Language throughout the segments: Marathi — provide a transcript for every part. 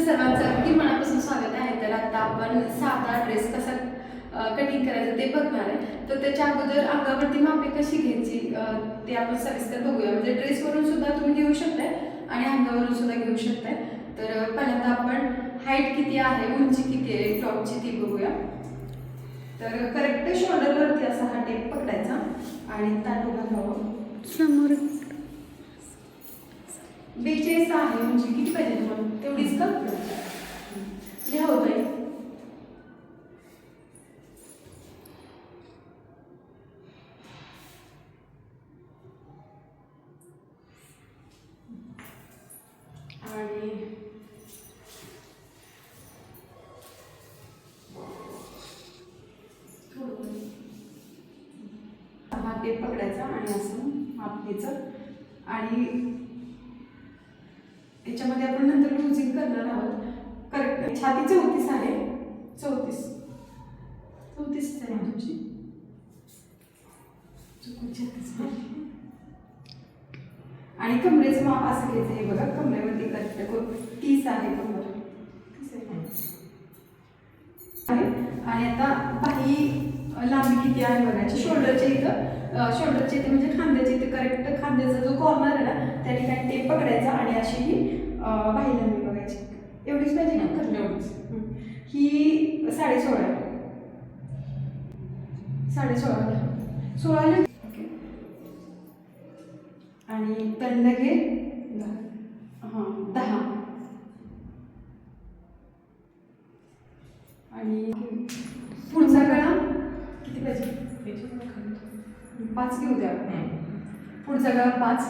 सर्वांचं अगदी मनापासून स्वागत आहे. तर आता आपण साधा ड्रेस कसा कटिंग करायचं ते बघणार आहे. तर त्याच्या अगोदर अंगावरती मापे कशी घ्यायची ते आपण सविस्तर बघूया. म्हणजे ड्रेसवरून सुद्धा तुम्ही घेऊ शकताय आणि अंगावरून सुद्धा घेऊ शकताय. तर पहिल्यांदा आपण हाईट किती आहे, उंची किती आहे टॉपची ती बघूया. तर करेक्ट शोल्डरवरती असा हा टेप पकडायचा आणि ताटू घालावं. समोर 42 आहे उंची. किती पाहिजे तुम्हाला? तेवढीच का? लिहा होत आहे. आणि हा टेप पकडायचा आणि असं माप घ्यायचं आणि याच्यामध्ये आपण नंतर लूजिंग करणार आहोत. करेक्ट छाती 34 आहे. 34 आहे तुमची. चुकून 36 आहे. आणि कमरेचं माप असं घ्यायचं. हे बघा कमरेमध्ये करेक्ट 30 आहे कमर. 30 आहे. आणि आता बाही लांबी किती आहे बघायची. शोल्डरच्या इथं म्हणजे खांद्याच्या इथे करेक्ट खांद्याचा जो कॉर्नर आहे ना त्या ठिकाणी टेप पकडायचा आणि अशी ही बाही लांबी बघायची. एवढीच पाहिजे ना? कर एवढीच. ही 16.5 आहे. 16.5 ओके. आणि तंड घे 10 आणि पुढचा गळा किती पाहिजे? 5 घेऊ द्या. पुढचा गळा 5.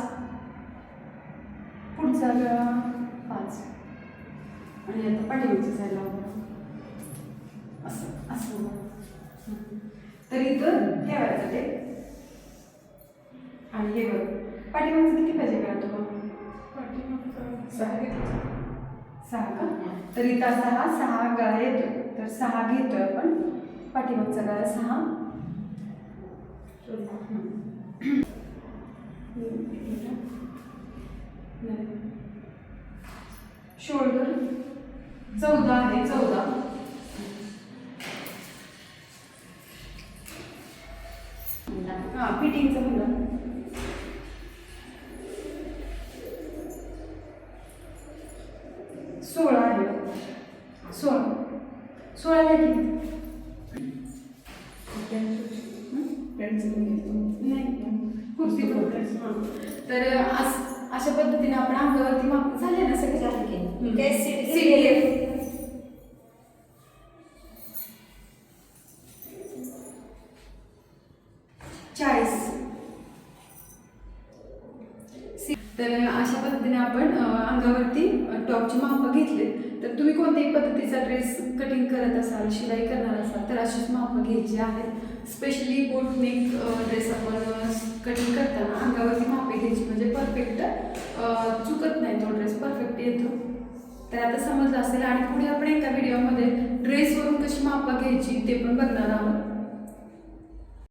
पुढचा गळा 5 आणि आता पाठीमागच्या साईडला असं असं. तर इथं ठेवायचं ते. आणि हे बघ पाठीमागचं किती पाहिजे गळा तुम्हाला? 6 का? तर इथं असा हा 6 गळा येतो. तर 6 घेतोय आपण. पाठीमागचा गळा 6. शोल्डर 14 आहे. 14 फिटिंगचं म्हणलं 16 आहे. 16 आहे नाही कुर्ती. तर अशा पद्धतीने आपण अंगावरती माप झाले ना सगळे. तर अशा पद्धतीने आपण अंगावरती टॉपची माप घेतले. तर तुम्ही कोणत्याही पद्धतीचा ड्रेस कटिंग करत असाल, शिलाई करणार असाल तर अशीच माप घ्यायची आहेत. स्पेशली बोट नेक ड्रेस आपण कटिंग करताना अंगावरती मापे घ्यायची म्हणजे परफेक्ट चुकत नाही. तो ड्रेस परफेक्ट येतो. तर आता समजलं असेल. आणि पुढे आपण एका व्हिडिओमध्ये ड्रेसवरून कशी माप घ्यायची ते पण बघणार आहोत.